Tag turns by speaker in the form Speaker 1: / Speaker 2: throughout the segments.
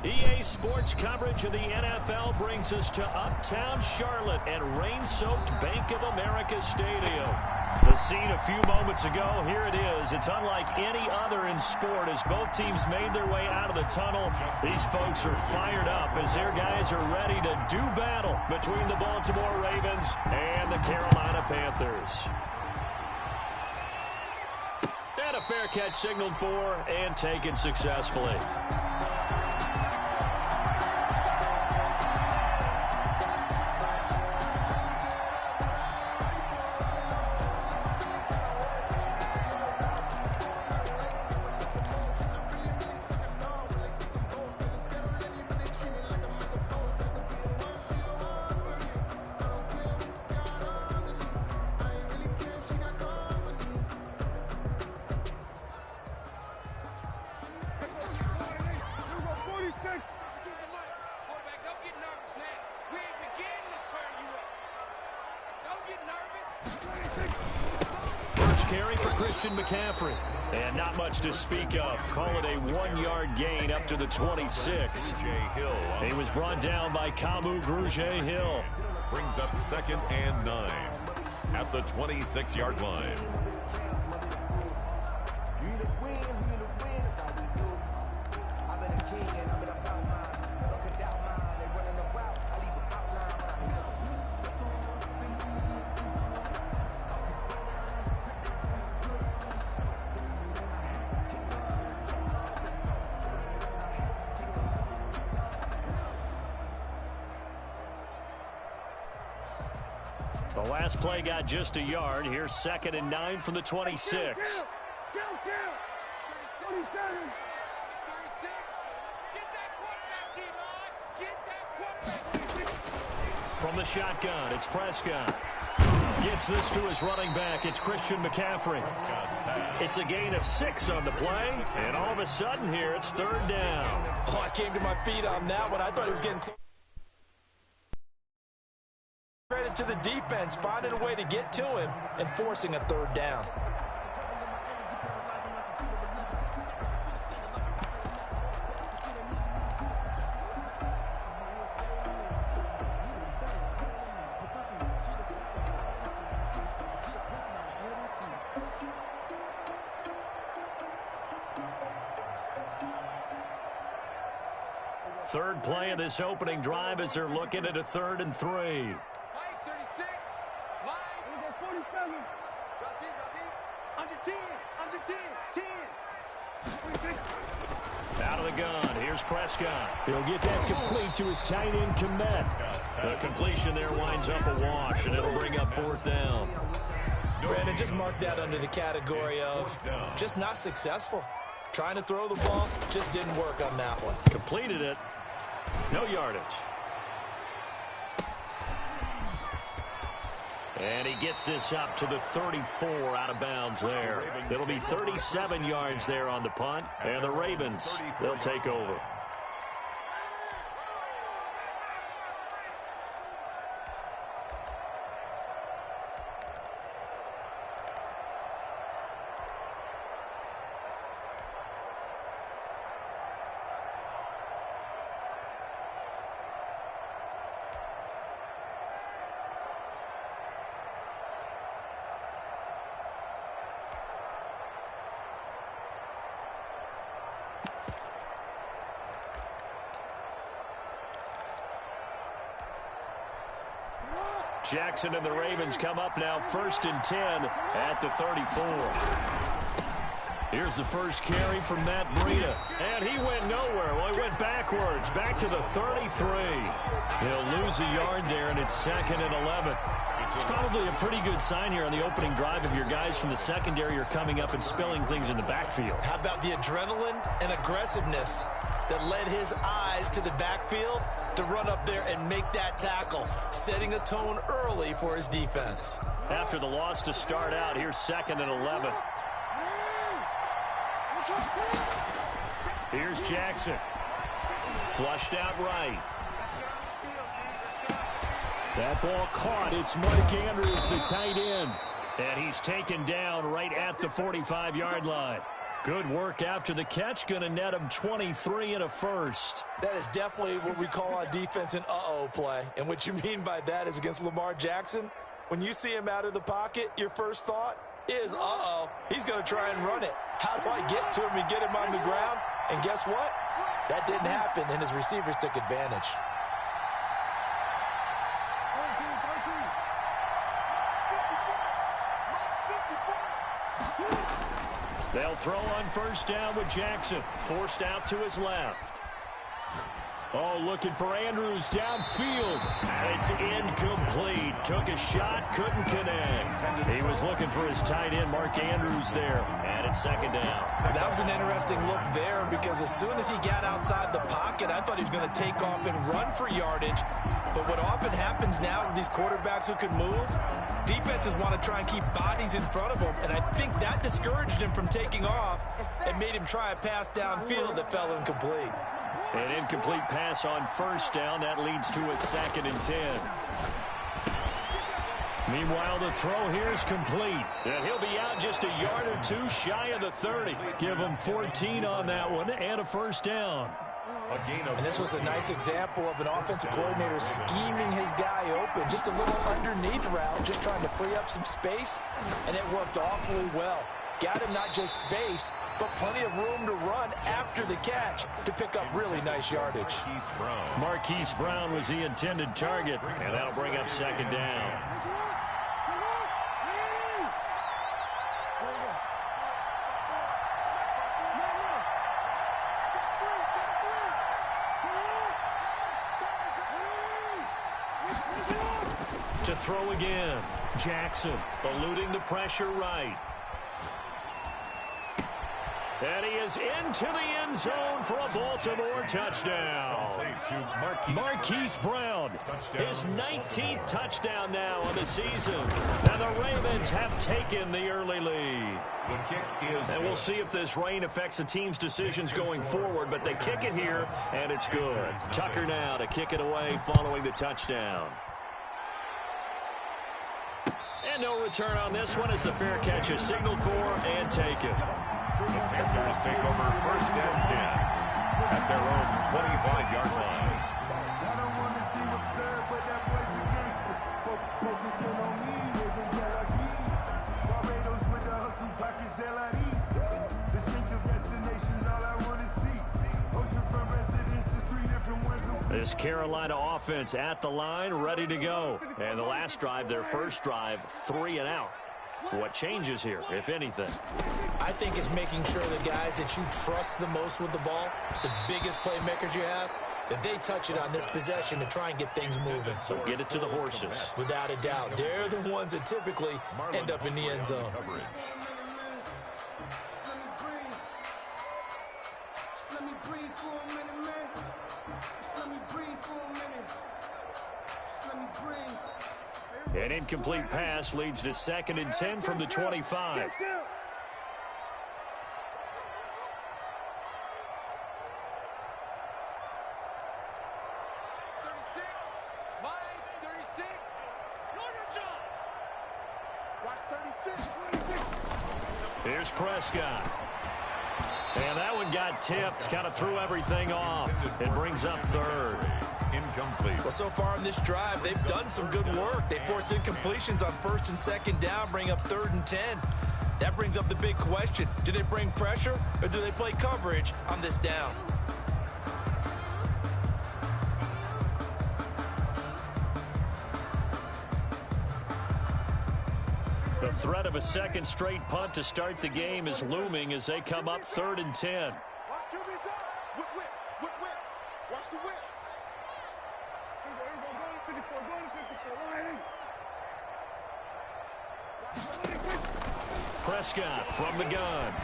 Speaker 1: EA Sports coverage of the NFL brings us to uptown Charlotte at rain-soaked Bank of America Stadium. The scene a few moments ago, here it is. It's unlike any other in sport as both teams made their way out of the tunnel. These folks are fired up as their guys are ready to do battle between the Baltimore Ravens and the Carolina Panthers. And a fair catch signaled for and taken successfully. Carry for Christian McCaffrey. And not much to speak of. Call it a 1-yard gain up to the 26. He was brought down by Kamu Grugier-Hill.
Speaker 2: Brings up 2nd and 9 at the 26-yard line.
Speaker 1: The last play got just a yard. Here's 2nd and 9 from the 26. From the shotgun, it's Prescott. Gets this to his running back. It's Christian McCaffrey. It's a gain of 6 on the play. And all of a sudden here, it's 3rd down.
Speaker 3: Oh, I came to my feet on that one. I thought he was getting close. Credit to the defense, finding a way to get to him and forcing a 3rd down.
Speaker 1: Third play of this opening drive as they're looking at a 3rd and 3. Out of the gun, here's Prescott. He'll get that complete to his tight end, Komet. The completion there winds up a wash, and it'll bring up 4th down.
Speaker 3: Brandon, just mark that under the category of just not successful. Trying to throw the ball, just didn't work on that one.
Speaker 1: Completed it. No yardage. And he gets this up to the 34 out of bounds there. It'll be 37 yards there on the punt. And the Ravens, they'll take over. Jackson and the Ravens come up now 1st and 10 at the 34. Here's the first carry from Matt Breida. And he went nowhere. Well, he went backwards, back to the 33. He'll lose a yard there, and it's 2nd and 11. It's probably a pretty good sign here on the opening drive of your guys from the secondary are coming up and spilling things in the backfield.
Speaker 3: How about the adrenaline and aggressiveness that led his eyes to the backfield to run up there and make that tackle, setting a tone early for his defense.
Speaker 1: After the loss to start out, here's 2nd and 11. Here's Jackson. Flushed out right. That ball caught. It's Mike Andrews, the tight end. And he's taken down right at the 45-yard line. Good work after the catch. Going to net him 23 and a first.
Speaker 3: That is definitely what we call on defense an uh-oh play. And what you mean by that is against Lamar Jackson, when you see him out of the pocket, your first thought is, uh-oh, he's going to try and run it. How do I get to him and get him on the ground? And guess what? That didn't happen, and his receivers took advantage.
Speaker 1: They'll throw on first down with Jackson. Forced out to his left. Oh, looking for Andrews downfield. It's incomplete. Took a shot, couldn't connect. He was looking for his tight end, Mark Andrews, there. And it's second down.
Speaker 3: That was an interesting look there because as soon as he got outside the pocket, I thought he was going to take off and run for yardage. But what often happens now with these quarterbacks who can move, defenses want to try and keep bodies in front of them. And I think that discouraged him from taking off and made him try a pass downfield that fell incomplete.
Speaker 1: An incomplete pass on first down. That leads to a 2nd and 10. Meanwhile, the throw here is complete. And he'll be out just a yard or two shy of the 30. Give him 14 on that one and a first down.
Speaker 3: And this was a nice example of an offensive coordinator scheming his guy open. Just a little underneath route, just trying to free up some space. And it worked awfully well. Got him not just space, but plenty of room to run after the catch to pick up really nice yardage.
Speaker 1: Marquise Brown was the intended target, and that'll bring up second down. To throw again. Jackson eluding the pressure right. And he is into the end zone for a Baltimore touchdown. Marquise Brown, his 19th touchdown now on the season. And the Ravens have taken the early lead. And we'll see if this rain affects the team's decisions going forward, but they kick it here, and it's good. Tucker now to kick it away following the touchdown. And no return on this one as the fair catch is signaled for and taken.
Speaker 2: The Panthers take over 1st and 10 at their own 25-yard line.
Speaker 4: I don't want to seem absurd, but that boy's a gangster. Focusing on me, isn't Barbados with the hustle, pockets LIDs. Distinctive destinations, all I want to see. Oceanfront residences, 3 different ones.
Speaker 1: This Carolina offense at the line, ready to go. And the last drive, their first drive, 3 and out. What changes here, if anything?
Speaker 3: I think it's making sure the guys that you trust the most with the ball, the biggest playmakers you have, that they touch it on this possession to try and get things moving.
Speaker 1: So get it to the horses.
Speaker 3: Without a doubt. They're the ones that typically end up in the end zone.
Speaker 4: Let me breathe for a minute, man. Let me breathe for a minute. Let me breathe.
Speaker 1: An incomplete pass leads to 2nd and 10 from the 25. Here's Prescott. And that one got tipped, kind of threw everything off. It brings up 3rd.
Speaker 2: Incomplete.
Speaker 3: Well, so far in this drive, they've done some good work. They force incompletions on 1st and 2nd down, bring up 3rd and 10. That brings up the big question. Do they bring pressure or do they play coverage on this down?
Speaker 1: The threat of a 2nd straight punt to start the game is looming as they come up 3rd and 10. Prescott from the gun.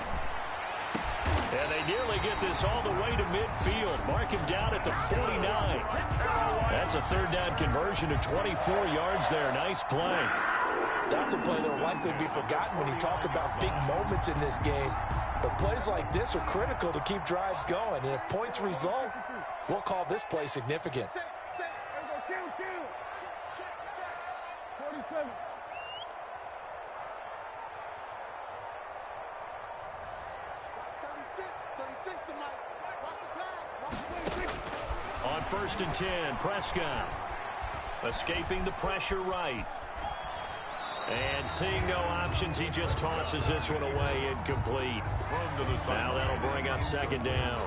Speaker 1: And they nearly get this all the way to midfield. Mark him down at the 49. That's a 3rd down conversion of 24 yards there. Nice play.
Speaker 3: That's a play that will likely be forgotten when you talk about big moments in this game. But plays like this are critical to keep drives going. And if points result, we'll call this play significant.
Speaker 1: 1st and 10. Prescott escaping the pressure right. And seeing no options, he just tosses this one away, incomplete. Now that'll bring up 2nd down.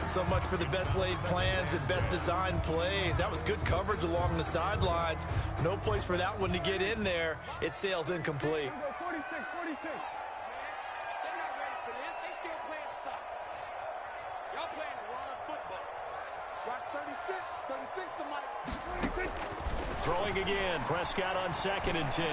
Speaker 3: So much for the best laid plans and best designed plays. That was good coverage along the sidelines. No place for that one to get in there. It sails incomplete.
Speaker 5: 46. They're not ready for this. They still playing soccer. Y'all playing the wrong football. Watch 36 to Mike.
Speaker 1: Throwing again. Prescott on 2nd and 10.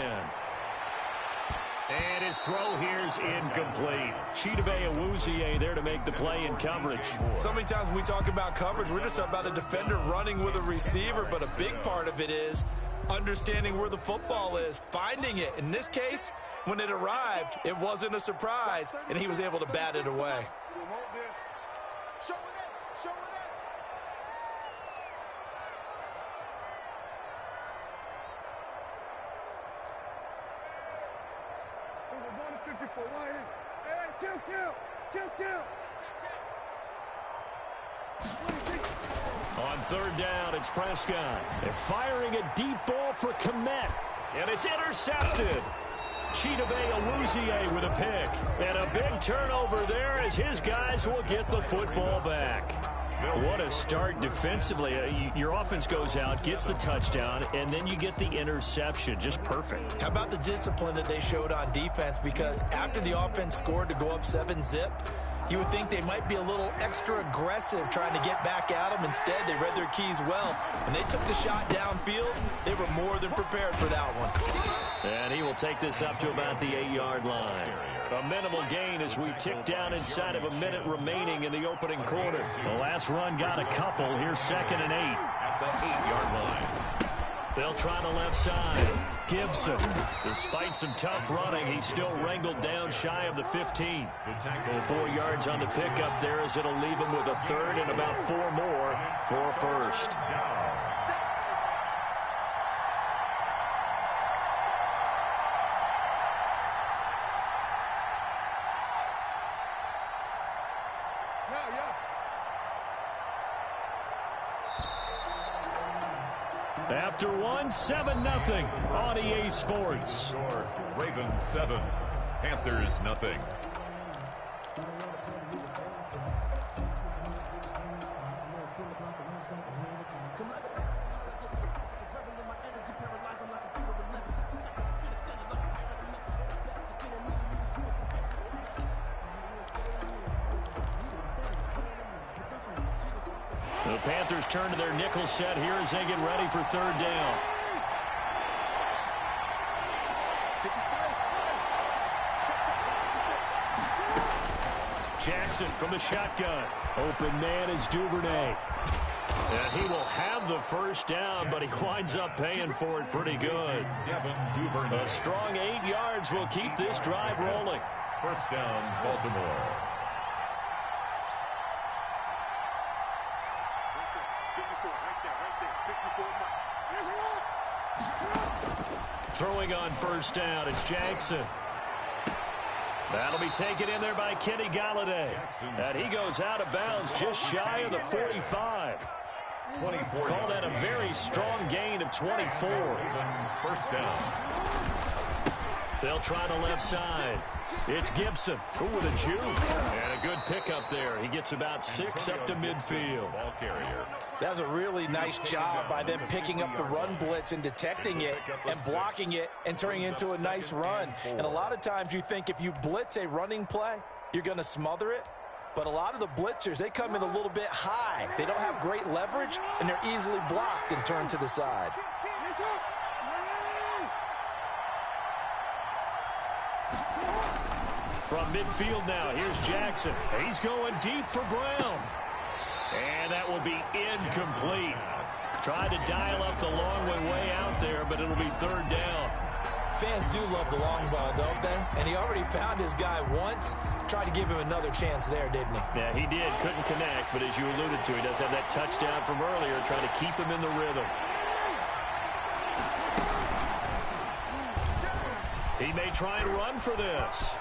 Speaker 1: And his throw here's incomplete. Chidobe Awuzie there to make the play in coverage.
Speaker 3: So many times when we talk about coverage, we're just about a defender running with a receiver, but a big part of it is understanding where the football is, finding it. In this case, when it arrived, it wasn't a surprise, and he was able to bat it away.
Speaker 5: Show it up.
Speaker 1: On 3rd down, it's Prescott. They're firing a deep ball for Kmet, and it's intercepted. Chidobe Awuzie with a pick, and a big turnover there as his guys will get the football back. What a start defensively. Your offense goes out, gets the touchdown, and then you get the interception. Just perfect.
Speaker 3: How about the discipline that they showed on defense? Because after the offense scored to go up 7-zip, you would think they might be a little extra aggressive trying to get back at them. Instead, they read their keys well. When they took the shot downfield, they were more than prepared for that one.
Speaker 1: And he will take this up to about the 8-yard line. A minimal gain as we tick down inside of a minute remaining in the opening quarter. The last run got a couple. Here's 2nd and 8.
Speaker 2: At the 8-yard line.
Speaker 1: They'll try the left side. Gibson, despite some tough running, he's still wrangled down shy of the 15. 4 yards on the pickup there as it'll leave him with a 3rd and about 4 more for 1st. After 7-0 on EA Sports.
Speaker 2: Ravens 7, Panthers nothing.
Speaker 1: The Panthers turn to their nickel set here as they get ready for 3rd down. Jackson from the shotgun. Open man is Duvernay. And he will have the 1st down, but he winds up paying for it pretty good. A strong 8 yards will keep this drive rolling.
Speaker 2: 1st down, Baltimore.
Speaker 1: Throwing on 1st down, it's Jackson. That'll be taken in there by Kenny Galladay. And he goes out of bounds just shy of the 45. Call that a very strong gain of 24.
Speaker 2: 1st down.
Speaker 1: They'll try the left side. It's Gibson. Ooh, with a juke. And a good pickup there. He gets about 6 up to midfield.
Speaker 2: Ball carrier.
Speaker 3: That was a really nice job by them picking up the run blitz and detecting it and blocking it and turning it into a nice run. And a lot of times you think if you blitz a running play, you're going to smother it. But a lot of the blitzers, they come in a little bit high. They don't have great leverage, and they're easily blocked and turned to the side.
Speaker 1: From midfield now, here's Jackson. He's going deep for Brown. And that will be incomplete. Tried to dial up the long one way out there, but it'll be 3rd down.
Speaker 3: Fans do love the long ball, don't they? And he already found his guy once. Tried to give him another chance there, didn't he?
Speaker 1: Yeah, he did. Couldn't connect, but as you alluded to, he does have that touchdown from earlier, trying to keep him in the rhythm. He may try and run for this.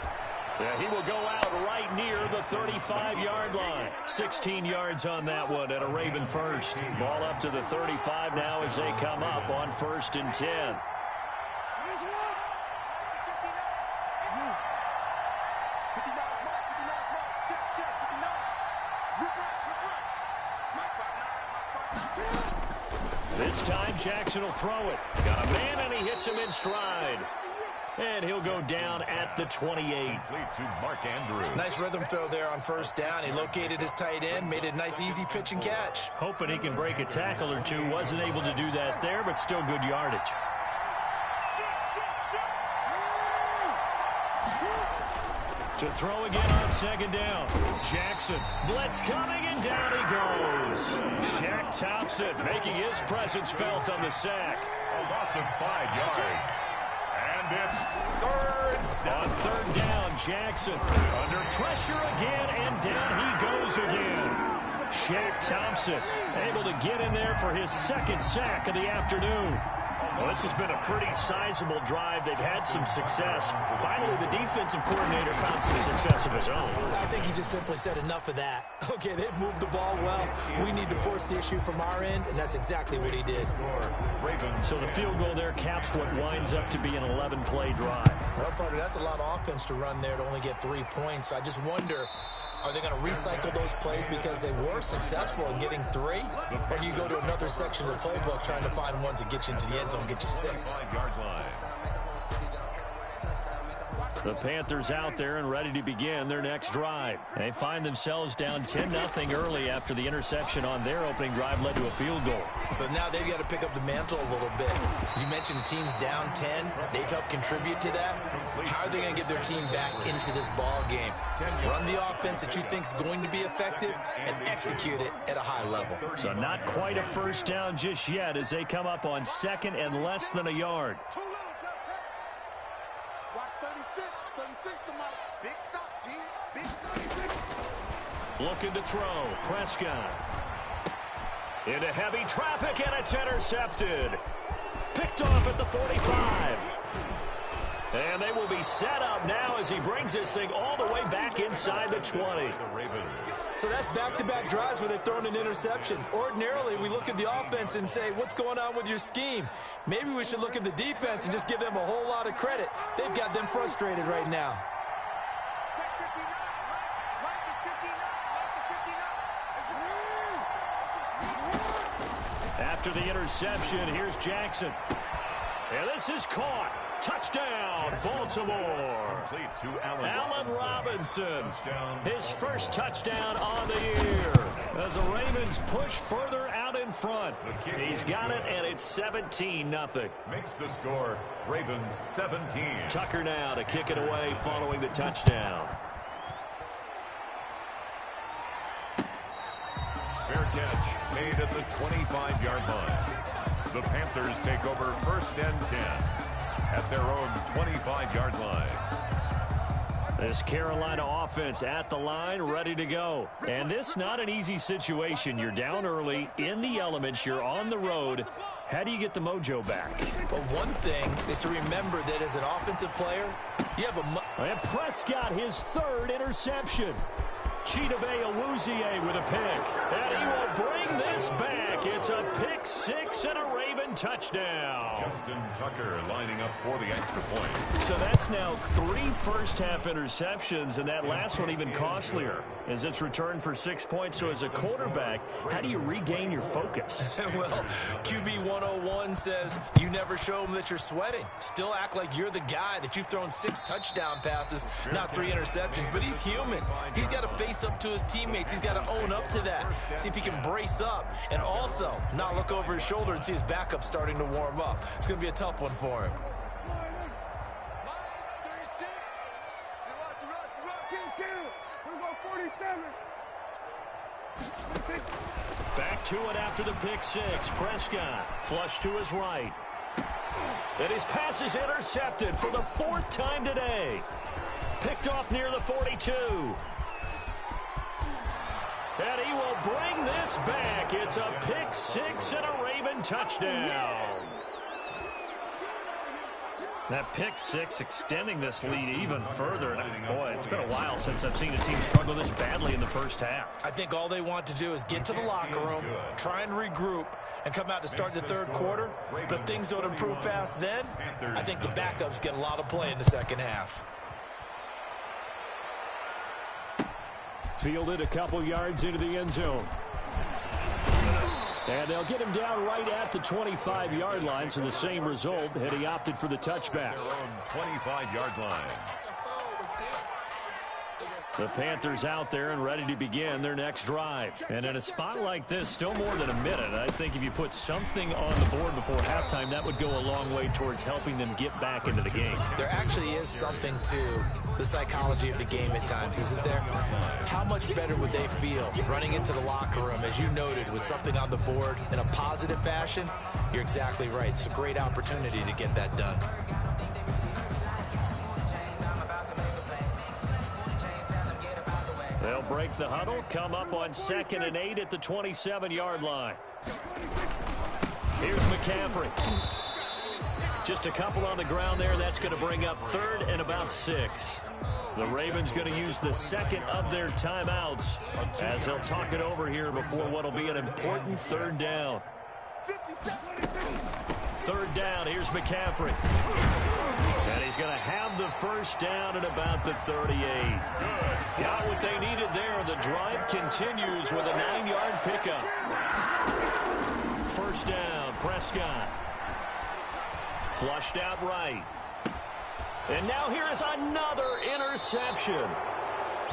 Speaker 1: Yeah, he will go out right near the 35-yard line. 16 yards on that one and a Raven first. Ball up to the 35 now as they come up on 1st and 10. This time Jackson will throw it. Got a man and he hits him in stride. And he'll go down at the 28.
Speaker 2: To Mark Andrews.
Speaker 3: Nice rhythm throw there on 1st down. He located his tight end, made it a nice easy pitch and catch.
Speaker 1: Hoping he can break a tackle or two. Wasn't able to do that there, but still good yardage. To throw again on 2nd down. Jackson, blitz coming, and down he goes. Shaq Thompson making his presence felt on the sack.
Speaker 2: A loss of 5 yards. And it's 3rd down.
Speaker 1: On 3rd down, Jackson under pressure again, and down he goes again. Shaq Thompson able to get in there for his 2nd sack of the afternoon. Well, this has been a pretty sizable drive. They've had some success. Finally, the defensive coordinator found some success of his own.
Speaker 3: I think he just simply said enough of that. Okay, they've moved the ball well. We need to force the issue from our end, and that's exactly what he did.
Speaker 1: So the field goal there caps what winds up to be an 11-play drive.
Speaker 3: Well, partner, that's a lot of offense to run there to only get 3 points. So I just wonder, are they going to recycle those plays because they were successful in getting 3? Or do you go to another section of the playbook trying to find ones that get you into the end zone and get you 6?
Speaker 1: The Panthers out there and ready to begin their next drive. They find themselves down 10-0 early after the interception on their opening drive led to a field goal.
Speaker 3: So now they've got to pick up the mantle a little bit. You mentioned the team's down 10. They've helped contribute to that. How are they going to get their team back into this ball game? Run the offense that you think is going to be effective and execute it at a high level.
Speaker 1: So not quite a 1st down just yet as they come up on 2nd and less than a yard. Looking to throw. Prescott. Into heavy traffic, and it's intercepted. Picked off at the 45. And they will be set up now as he brings this thing all the way back inside the 20.
Speaker 3: So that's back-to-back drives where they've thrown an interception. Ordinarily, we look at the offense and say, what's going on with your scheme? Maybe we should look at the defense and just give them a whole lot of credit. They've got them frustrated right now.
Speaker 1: After the interception, here's Jackson. And this is caught. Touchdown, Baltimore. Allen Robinson, his first touchdown on the year. As the Ravens push further out in front. He's got it, and it's 17-0.
Speaker 2: Makes the score Ravens 17.
Speaker 1: Tucker now to kick it away following the touchdown.
Speaker 2: Fair catch made at the 25-yard line. The Panthers take over 1st and 10 at their own 25-yard line.
Speaker 1: This Carolina offense at the line, ready to go. And this not an easy situation. You're down early, in the elements, you're on the road. How do you get the mojo back?
Speaker 3: Well, one thing is to remember that as an offensive player, you have
Speaker 1: and Prescott, his 3rd interception. Chidobe Awuzie with a pick. And he will bring this back. It's a pick 6 and a Raven touchdown.
Speaker 2: Justin Tucker lining up for the extra point.
Speaker 1: So that's now 3 first-half interceptions, and that last one even costlier as it's returned for 6 points. So as a quarterback, how do you regain your focus?
Speaker 3: Well, QB 101 says you never show them that you're sweating. Still act like you're the guy that you've thrown 6 touchdown passes, not 3 interceptions. But he's human. He's got to face up to his teammates. He's got to own up to that. See if he can brace up and also not look over his shoulder and see his backup starting to warm up. It's going to be a tough one for him.
Speaker 1: Back to it after the pick 6. Prescott flush to his right. And his pass is intercepted for the 4th time today. Picked off near the 42. And he will bring this back. It's a pick 6 and a Raven touchdown. That pick six extending this lead even further. And boy, it's been a while since I've seen a team struggle this badly in the first half.
Speaker 3: I think all they want to do is get to the locker room, try and regroup, and come out to start the third quarter. But if things don't improve fast then, I think the backups get a lot of play in the second half.
Speaker 1: Fielded a couple yards into the end zone. And they'll get him down right at the 25-yard line, so the same result had he opted for the touchback.
Speaker 2: Their own 25-yard line.
Speaker 1: The Panthers out there and ready to begin their next drive. And in a spot like this, still more than a minute, I think if you put something on the board before halftime, that would go a long way towards helping them get back into the game.
Speaker 3: There actually is something to the psychology of the game at times, isn't there? How much better would they feel running into the locker room, as you noted, with something on the board in a positive fashion? You're exactly right. It's a great opportunity to get that done.
Speaker 1: They'll break the huddle, come up on 2nd and 8 at the 27-yard line. Here's McCaffrey. Just a couple on the ground there. That's going to bring up 3rd and about 6. The Ravens going to use the second of their timeouts as they'll talk it over here before what will be an important 3rd down. 3rd down, here's McCaffrey. And he's going to have the first down at about the 38. Got what they needed there. The drive continues with a 9-yard pickup. First down, Prescott. Flushed out right. And now here is another interception.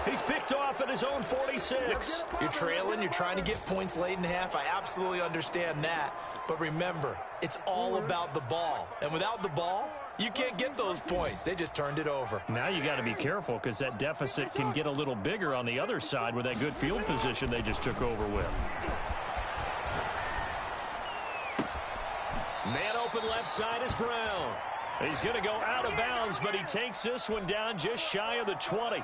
Speaker 1: He's picked off at his own 46.
Speaker 3: You're trailing. You're trying to get points late in half. I absolutely understand that. But remember, it's all about the ball. And without the ball, you can't get those points. They just turned it over.
Speaker 1: Now you got to be careful because that deficit can get a little bigger on the other side with that good field position they just took over with. Man open left side is Brown. He's going to go out of bounds, but he takes this one down just shy of the 20.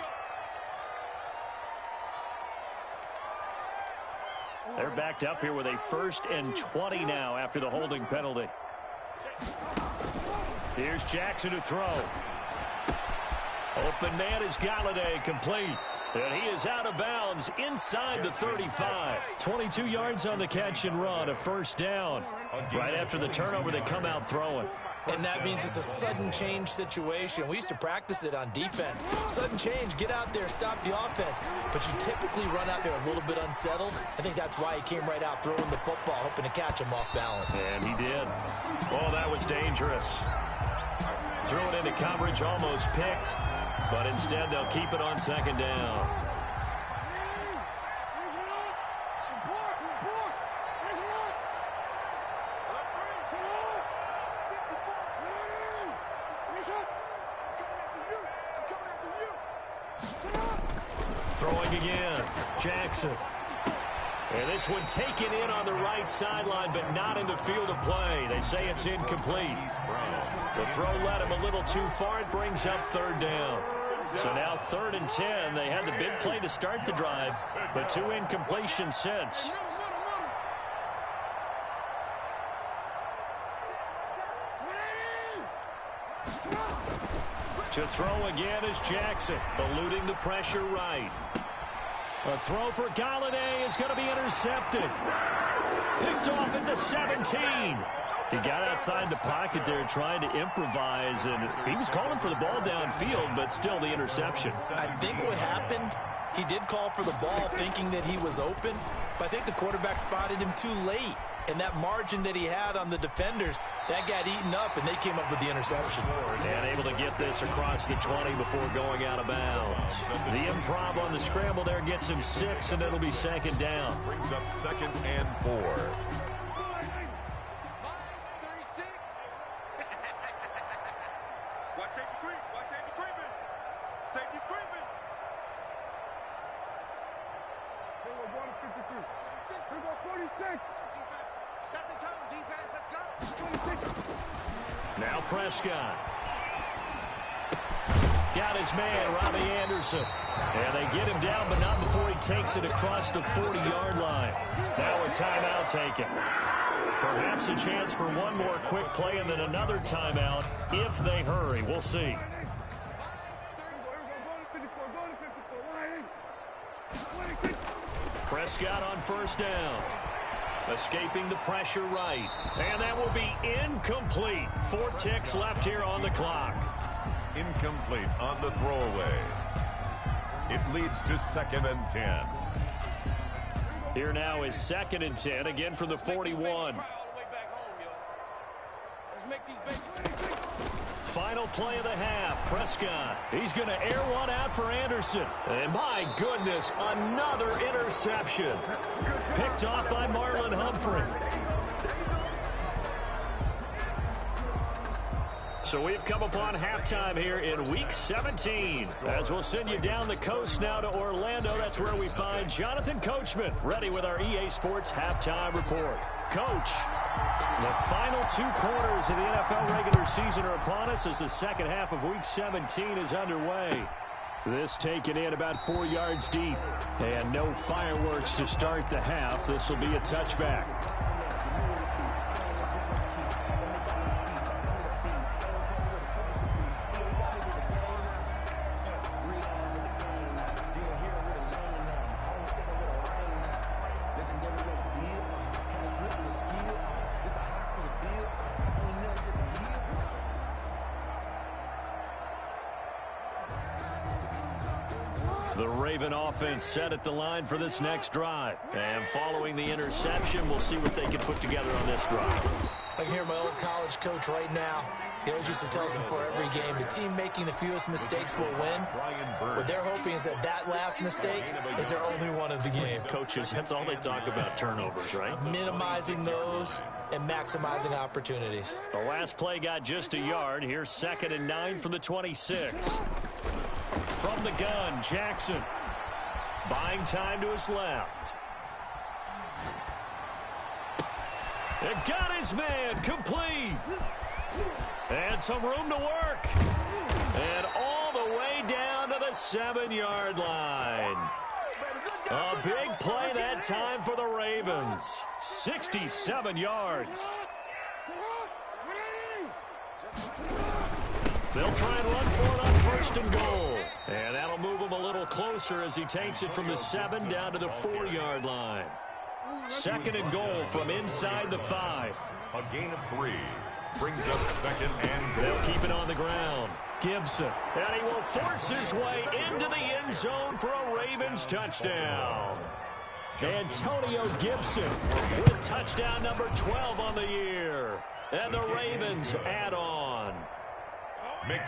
Speaker 1: They're backed up here with a 1st and 20 now after the holding penalty. Here's Jackson to throw. Open man is Galladay, complete. And he is out of bounds inside the 35. 22 yards on the catch and run, a 1st down. Right after the turnover, they come out throwing.
Speaker 3: And that means it's a sudden change situation. We used to practice it on defense. Sudden change, get out there, stop the offense. But you typically run out there a little bit unsettled. I think that's why he came right out throwing the football, hoping to catch him off balance.
Speaker 1: And he did. Oh, that was dangerous. Threw it into coverage, almost picked. But instead, they'll keep it on 2nd down. Throwing again, Jackson. And this one taken in on the right sideline, but not in the field of play. They say it's incomplete. The throw led him a little too far. It brings up 3rd down. So now 3rd and 10. They had the big play to start the drive, but 2 incompletions since. To throw again is Jackson, eluding the pressure right. A throw for Galladay is going to be intercepted. Picked off at the 17. He got outside the pocket there trying to improvise, and he was calling for the ball downfield, but still the interception.
Speaker 3: I think what happened, he did call for the ball thinking that he was open, but I think the quarterback spotted him too late. And that margin that he had on the defenders, that got eaten up, and they came up with the interception.
Speaker 1: And able to get this across the 20 before going out of bounds. The improv on the scramble there gets him 6, and it'll be 2nd down.
Speaker 2: Brings up 2nd and 4.
Speaker 5: Watch safety creep. Watch safety creeping. Safety's creeping.
Speaker 4: They were 153. 46.
Speaker 5: Set the tone, defense. Let's go.
Speaker 1: Now Prescott. Got his man, Robbie Anderson. And they get him down, but not before he takes it across the 40-yard line. Now a timeout taken. Perhaps a chance for one more quick play and then another timeout if they hurry. We'll see. Prescott on first down. Escaping the pressure right. And that will be incomplete. 4 ticks left here on the clock.
Speaker 2: Incomplete on the throwaway. It leads to 2nd and 10.
Speaker 1: Here now is 2nd and 10, again from the 41. Final play of the half. Prescott. He's going to air one out for Anderson. And my goodness, another interception. Picked off by Marlon Humphrey. So we've come upon halftime here in Week 17. As we'll send you down the coast now to Orlando. That's where we find Jonathan Coachman ready with our EA Sports Halftime Report. Coach, the final 2 quarters of the NFL regular season are upon us as the second half of Week 17 is underway. This taken in about 4 yards deep. And no fireworks to start the half. This will be a touchback. The Raven offense set at the line for this next drive. And following the interception, we'll see what they can put together on this drive.
Speaker 3: I can hear my old college coach right now. He always used to tell us before every game, the team making the fewest mistakes will win. What they're hoping is that last mistake is their only one of the game.
Speaker 1: Coaches, that's all they talk about, turnovers, right?
Speaker 3: Minimizing those and maximizing opportunities.
Speaker 1: The last play got just a yard. Here's 2nd and 9 from the 26. From the gun, Jackson. Buying time to his left. It got his man complete. And some room to work. And all the way down to the 7-yard line. A big play that time for the Ravens. 67 yards. They'll try and run for it on 1st and goal. And that'll move him a little closer as he takes it from the 7 down to the 4-yard line. 2nd and goal from inside the 5.
Speaker 2: A gain of 3 brings up 2nd and goal.
Speaker 1: They'll keep it on the ground. Gibson. And he will force his way into the end zone for a Ravens touchdown. Antonio Gibson with touchdown number 12 on the year. And the Ravens add on.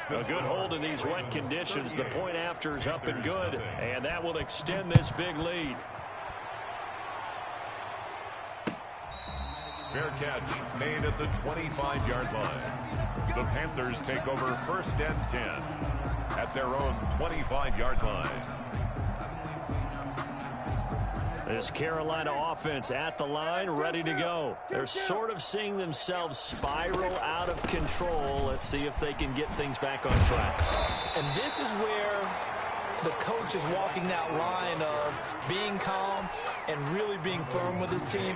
Speaker 1: A good hold in these wet conditions. The point after is up and good, and that will extend this big lead.
Speaker 2: Fair catch made at the 25-yard line. The Panthers take over 1st and 10 at their own 25-yard line.
Speaker 1: This Carolina offense at the line, ready to go. They're sort of seeing themselves spiral out of control. Let's see if they can get things back on track.
Speaker 3: And this is where the coach is walking that line of being calm and really being firm with his team.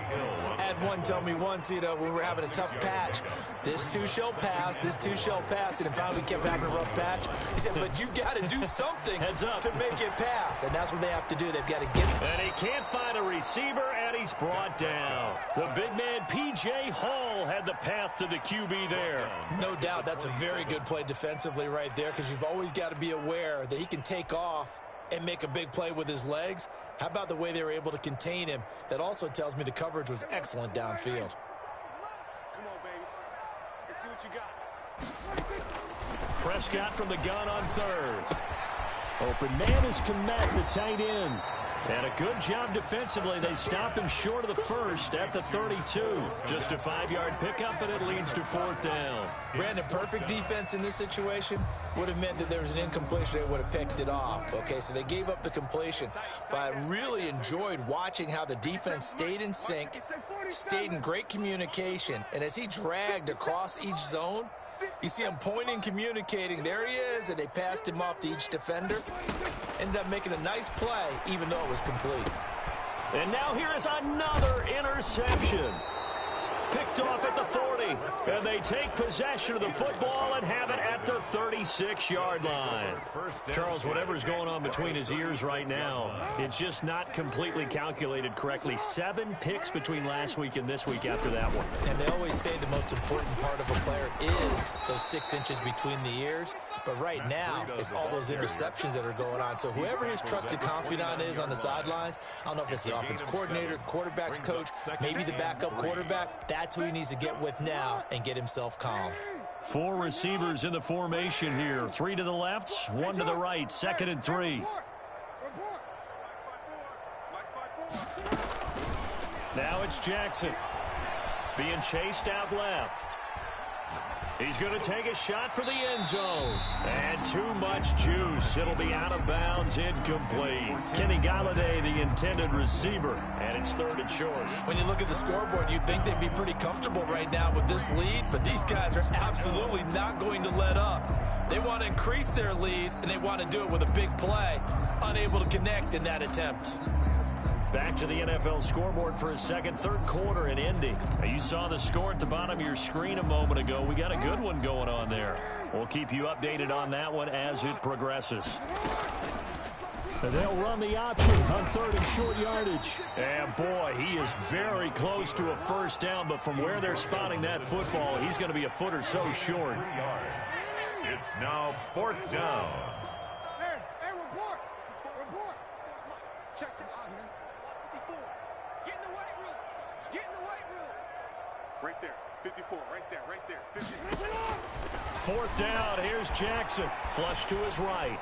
Speaker 3: Had one tell me once, when we were having a tough patch, this too shall pass, this too shall pass, and finally we kept having a rough patch. He said, but you've got to do something
Speaker 1: Heads up
Speaker 3: to make it pass, and that's what they have to do. They've got to get it.
Speaker 1: And he can't find a receiver, and he's brought down. The big man, P.J. Hall, had the path to the QB there.
Speaker 3: No doubt that's a very good play defensively right there, because you've always got to be aware that he can take off and make a big play with his legs. How about the way they were able to contain him? That also tells me the coverage was excellent downfield.
Speaker 5: Come on, baby. Let's see what you got.
Speaker 1: Prescott from the gun on 3rd. Open man is Komet, the tight end. And a good job defensively. They stop him short of the 1st at the 32. Just a 5-yard pickup, and it leads to 4th down.
Speaker 3: Brandon, perfect defense in this situation would have meant that there was an incompletion. They would have picked it off. Okay, so they gave up the completion. But I really enjoyed watching how the defense stayed in sync, stayed in great communication. And as he dragged across each zone, you see him pointing, communicating. There he is, and they passed him off to each defender. Ended up making a nice play, even though it was complete.
Speaker 1: And now here is another interception. Picked off at the 40. And they take possession of the football and have it at the 36-yard line. Charles, whatever's going on between his ears right now, it's just not completely calculated correctly. 7 picks between last week and this week after that one.
Speaker 3: And they always say the most important part of a player is those 6 inches between the ears. But right now, it's all those interceptions that are going on. So whoever his trusted confidant is on the sidelines, I don't know if it's the offense coordinator, the quarterback's coach, maybe the backup quarterback, that's who he needs to get with now and get himself calm.
Speaker 1: 4 receivers in the formation here. 3 to the left, 1 to the right. 2nd and 3. Now it's Jackson being chased out left. He's going to take a shot for the end zone. And too much juice. It'll be out of bounds, incomplete. Kenny Galladay, the intended receiver, and it's 3rd and short.
Speaker 3: When you look at the scoreboard, you'd think they'd be pretty comfortable right now with this lead, but these guys are absolutely not going to let up. They want to increase their lead, and they want to do it with a big play. Unable to connect in that attempt.
Speaker 1: Back to the NFL scoreboard for a second, 3rd quarter in Indy. You saw the score at the bottom of your screen a moment ago. We got a good one going on there. We'll keep you updated on that one as it progresses. And they'll run the option on 3rd and short yardage. And boy, he is very close to a first down, but from where they're spotting that football, he's going to be a foot or so short.
Speaker 2: It's now 4th down.
Speaker 5: Hey, report. Check. Get in the weight room. Get in the weight room. Right there. 54. Right there. 54.
Speaker 1: 4th down. Here's Jackson. Flush to his right.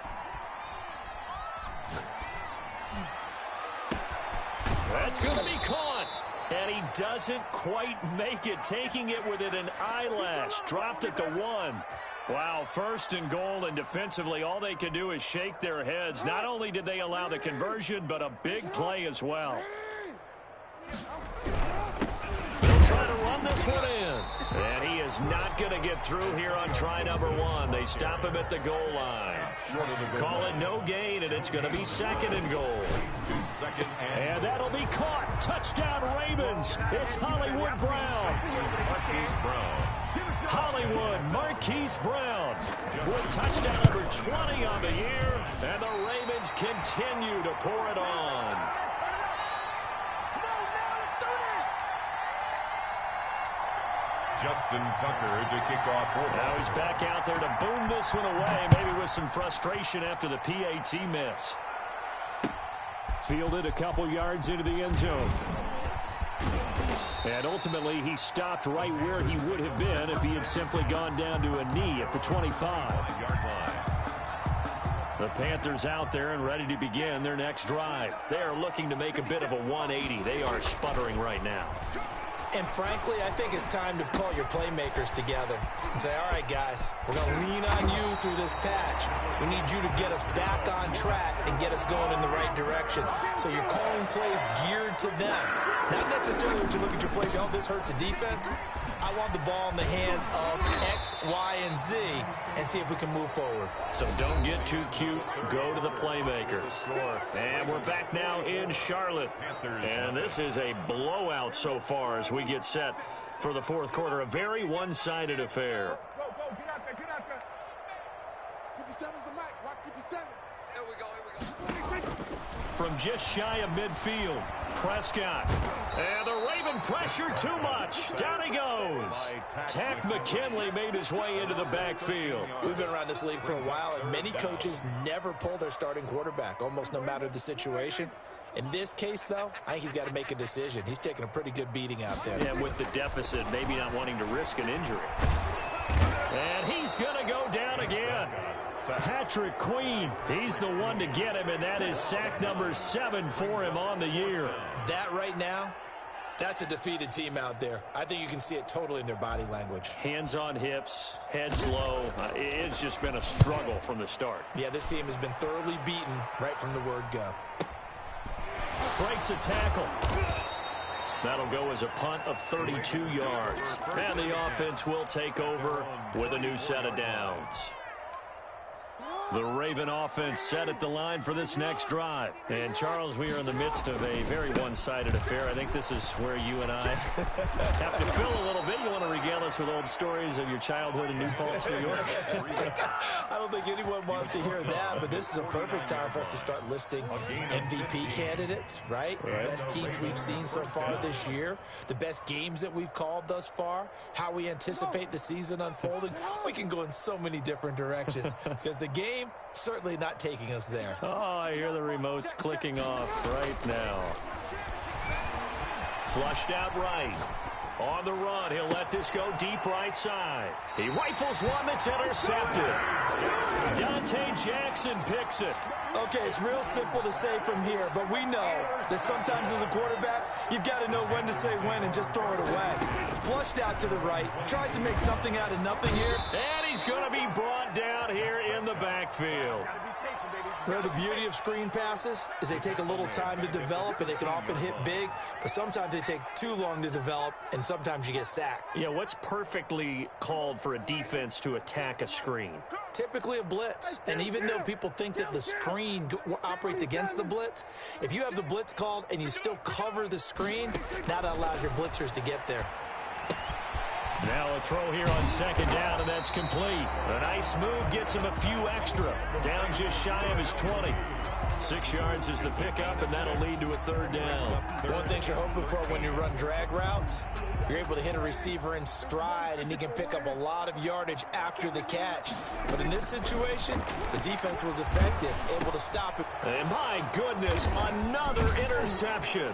Speaker 1: That's going to be caught. And he doesn't quite make it. Taking it within an eyelash. Dropped at the 1. Wow, 1st and goal, and defensively all they can do is shake their heads. Not only did they allow the conversion, but a big play as well. They'll try to run this one in. And he is not going to get through here on try number 1. They stop him at the goal line. Call it no gain, and it's going to be 2nd and goal. And that'll be caught. Touchdown Ravens. It's Hollywood Brown. Hollywood Marquise Brown with touchdown number 20 on the year, and the Ravens continue to pour it on.
Speaker 2: Justin Tucker to kick off.
Speaker 1: Now he's back out there to boom this one away, maybe with some frustration after the PAT miss. Fielded a couple yards into the end zone. And ultimately, he stopped right where he would have been if he had simply gone down to a knee at the 25-yard line. The Panthers out there and ready to begin their next drive. They are looking to make a bit of a 180. They are sputtering right now.
Speaker 3: And frankly, I think it's time to call your playmakers together and say, all right, guys, we're going to lean on you through this patch. We need you to get us back on track and get us going in the right direction. So you're calling plays geared to them. Not necessarily when you look at your plays, oh, this hurts the defense. I want the ball in the hands of X, Y, and Z and see if we can move forward.
Speaker 1: So don't get too cute. Go to the playmakers. And we're back now in Charlotte. And this is a blowout so far as we get set for the 4th quarter. A very one-sided affair.
Speaker 5: Go, get out there. 57's the mic. Watch 57. Here we go.
Speaker 1: From just shy of midfield, Prescott. And the Raven pressure too much. Down he goes. Tack McKinley made his way into the backfield.
Speaker 3: We've been around this league for a while, and many coaches never pull their starting quarterback, almost no matter the situation. In this case, though, I think he's got to make a decision. He's taking a pretty good beating out there.
Speaker 1: And with the deficit, maybe not wanting to risk an injury. And he's going to go down again. Patrick Queen, he's the one to get him, and that is sack number 7 for him on the year.
Speaker 3: That right now, that's a defeated team out there. I think you can see it totally in their body language.
Speaker 1: Hands on hips, heads low. It's just been a struggle from the start.
Speaker 3: Yeah, this team has been thoroughly beaten right from the word go.
Speaker 1: Breaks a tackle. That'll go as a punt of 32 yards. And the offense will take over with a new set of downs. The Raven offense set at the line for this next drive. And, Charles, we are in the midst of a very one-sided affair. I think this is where you and I have to fill a little bit. You want to regale us with old stories of your childhood in New Paltz, New York?
Speaker 3: I don't think anyone wants to hear that, but this is a perfect time for us to start listing MVP candidates, right? The best teams we've seen so far this year, the best games that we've called thus far, how we anticipate the season unfolding. We can go in so many different directions because the game certainly not taking us there.
Speaker 1: Oh, I hear the remotes clicking off right now. Flushed out right. On the run, he'll let this go deep right side. He rifles one that's intercepted. Dante Jackson picks it.
Speaker 3: Okay, it's real simple to say from here, but we know that sometimes as a quarterback, you've got to know when to say when and just throw it away. Flushed out to the right, tries to make something out of nothing here.
Speaker 1: And he's going to be brought down here in the backfield.
Speaker 3: Well, the beauty of screen passes is they take a little time to develop, and they can often hit big, but sometimes they take too long to develop, and sometimes you get sacked.
Speaker 1: Yeah, what's perfectly called for a defense to attack a screen?
Speaker 3: Typically a blitz, and even though people think that the screen operates against the blitz, if you have the blitz called and you still cover the screen, now that allows your blitzers to get there.
Speaker 1: Now a throw here on second down, and that's complete. A nice move gets him a few extra. Down just shy of his 20. 6 yards is the pickup, and that'll lead to a third down.
Speaker 3: One thing you're hoping for when you run drag routes, you're able to hit a receiver in stride, and he can pick up a lot of yardage after the catch. But in this situation, the defense was effective, able to stop it.
Speaker 1: And my goodness, another interception.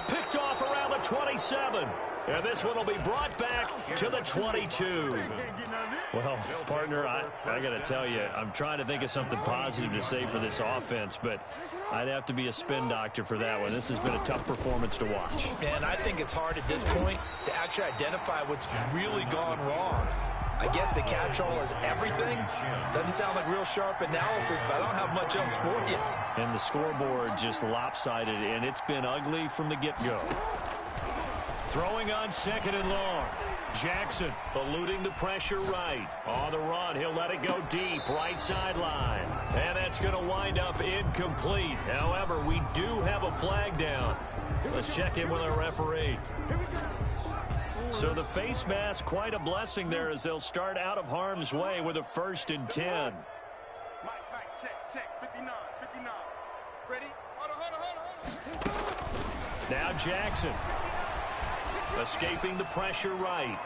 Speaker 1: Picked off around the 27. And this one will be brought back to the 22. Well, partner, I got to tell you, I'm trying to think of something positive to say for this offense, but I'd have to be a spin doctor for that one. This has been a tough performance to watch.
Speaker 3: And I think it's hard at this point to actually identify what's really gone wrong. I guess the catch-all is everything. Doesn't sound like real sharp analysis, but I don't have much else for you.
Speaker 1: And the scoreboard just lopsided, and it's been ugly from the get-go. Throwing on second and long. Jackson eluding the pressure right. On the run, he'll let it go deep, right sideline. And that's going to wind up incomplete. However, we do have a flag down. Let's check in with our referee. So the face mask, quite a blessing there as they'll start out of harm's way with a 1st and 10.
Speaker 5: Mike, check, 59. Ready? Hold on.
Speaker 1: Now Jackson. Escaping the pressure right.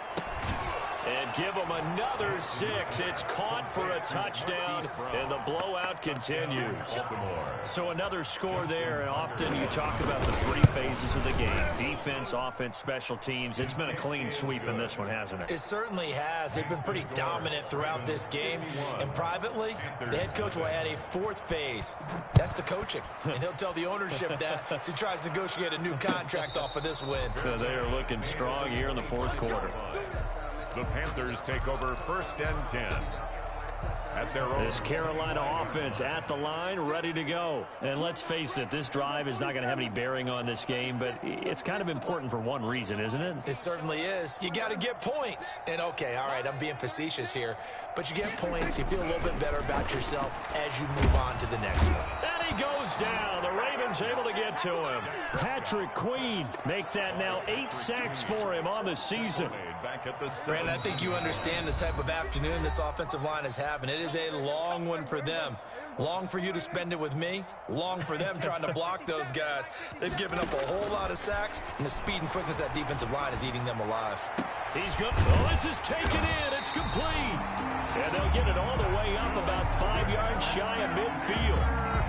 Speaker 1: And give them another 6. It's caught for a touchdown, and the blowout continues. So another score there, and often you talk about the 3 phases of the game. Defense, offense, special teams. It's been a clean sweep in this one, hasn't it?
Speaker 3: It certainly has. They've been pretty dominant throughout this game. And privately, the head coach will add a 4th phase. That's the coaching. And he'll tell the ownership that as he tries to negotiate a new contract off of this win.
Speaker 1: They are looking strong here in the 4th quarter.
Speaker 2: The Panthers take over 1st and 10. At their own.
Speaker 1: This Carolina offense at the line, ready to go. And let's face it, this drive is not going to have any bearing on this game, but it's kind of important for one reason, isn't it?
Speaker 3: It certainly is. You got to get points. And, okay, all right, I'm being facetious here, but you get points, you feel a little bit better about yourself as you move on to the next one.
Speaker 1: And he goes down. The Ravens able to get to him. Patrick Queen make that now 8 sacks for him on the season.
Speaker 3: Brandon, I think you understand the type of afternoon this offensive line is having. It is a long one for them. Long for you to spend it with me. Long for them trying to block those guys. They've given up a whole lot of sacks, and the speed and quickness of that defensive line is eating them alive.
Speaker 1: He's good. Oh, this is taken in. It's complete. And they'll get it all the way up about 5 yards shy of midfield.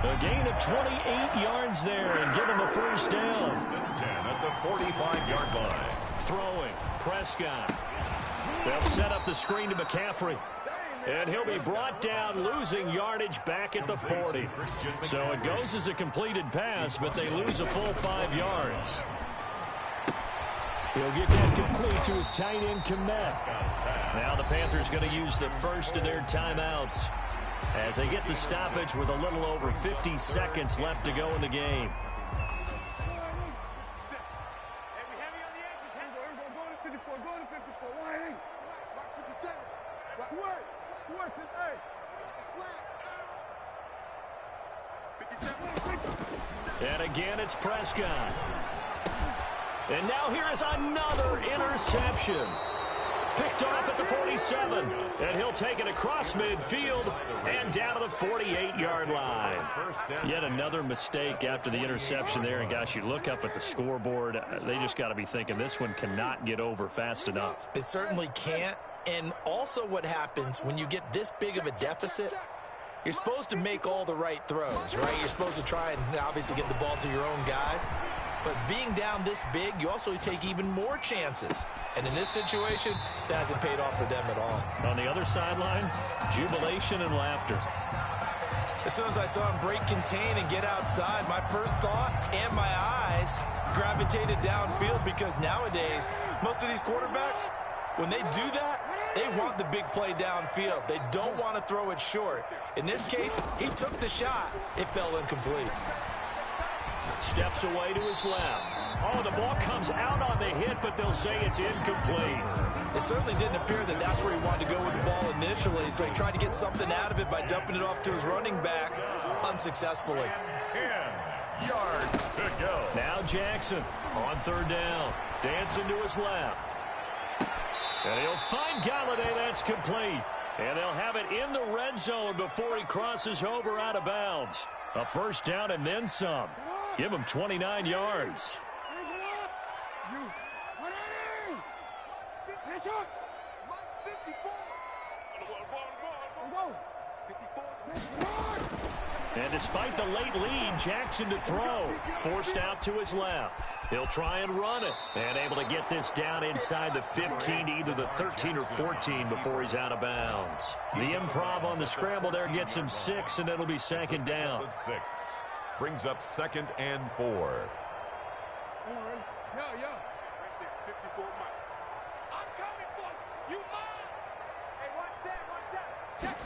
Speaker 1: A gain of 28 yards there and give him a 1st down.
Speaker 2: 10 at the 45-yard line.
Speaker 1: Throwing. Prescott. They'll set up the screen to McCaffrey. And he'll be brought down, losing yardage back at the 40. So it goes as a completed pass, but they lose a full 5 yards. He'll get that complete to his tight end, Komet. Now the Panthers going to use the first of their timeouts as they get the stoppage with a little over 50 seconds left to go in the game. And again, it's Prescott. And now here is another interception. Picked off at the 47. And he'll take it across midfield and down to the 48-yard line. Yet another mistake after the interception there. And, gosh, you look up at the scoreboard. They just got to be thinking this one cannot get over fast enough.
Speaker 3: It certainly can't. And also what happens when you get this big of a deficit, you're supposed to make all the right throws, right? You're supposed to try and obviously get the ball to your own guys. But being down this big, you also take even more chances. And in this situation, that hasn't paid off for them at all.
Speaker 1: On the other sideline, jubilation and laughter.
Speaker 3: As soon as I saw him break contain and get outside, my first thought and my eyes gravitated downfield, because nowadays, most of these quarterbacks, when they do that, they want the big play downfield. They don't want to throw it short. In this case, he took the shot. It fell incomplete.
Speaker 1: Steps away to his left. Oh, the ball comes out on the hit, but they'll say it's incomplete.
Speaker 3: It certainly didn't appear that that's where he wanted to go with the ball initially, so he tried to get something out of it by dumping it off to his running back unsuccessfully.
Speaker 2: 10 yards to go.
Speaker 1: Now Jackson on third down. Dancing to his left. And he'll find Galladay. That's complete. And they'll have it in the red zone before he crosses over out of bounds. A first down and then some. Give him 29 yards. And despite the late lead, Jackson to throw. Forced out to his left. He'll try and run it. And able to get this down inside the 15 to either the 13 or 14 before he's out of bounds. The improv on the scramble there gets him 6, and it'll be second down.
Speaker 2: 6. Brings up 2nd and 4.
Speaker 5: Yo. Right there, 54 Mike. I'm coming for you. You mine. Hey, one set. Check.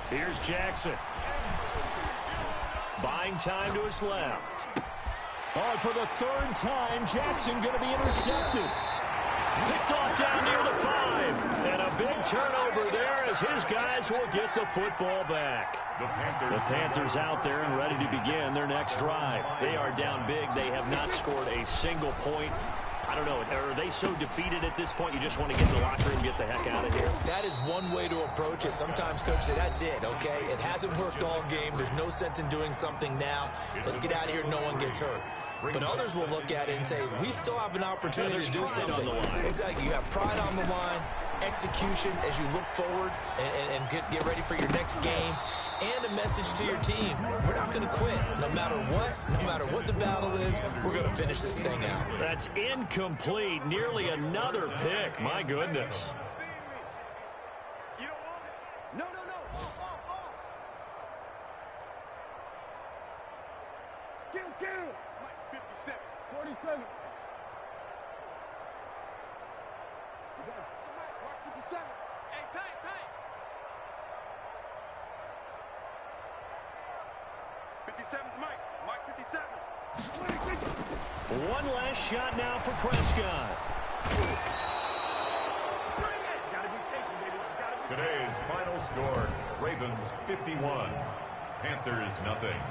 Speaker 1: Here's Jackson. Buying time to his left. Oh, for the third time, Jackson going to be intercepted. Picked off down near the 5. And a big turnover there as his guys will get the football back. The Panthers out there and ready to begin their next drive. They are down big. They have not scored a single point. I don't know, are they so defeated at this point you just want to get in the locker room and get the heck out of here?
Speaker 3: That is one way to approach it. Sometimes coach say, that's it, okay? It hasn't worked all game. There's no sense in doing something now. Let's get out of here. No one gets hurt. But others will look at it and say, we still have an opportunity to do something.
Speaker 1: On the line.
Speaker 3: Exactly. You have pride on the line, execution as you look forward and get ready for your next game, and a message to your team. We're not going to quit. No matter what the battle is, we're going to finish this thing out.
Speaker 1: That's incomplete. Nearly another pick. My goodness.
Speaker 5: No. Kill. Mike, 57. 47. Mark 57. Hey, tight. 57's Mike. Mike 57.
Speaker 1: One last shot now for Prescott.
Speaker 2: Today's final score, Ravens 51, Panthers nothing.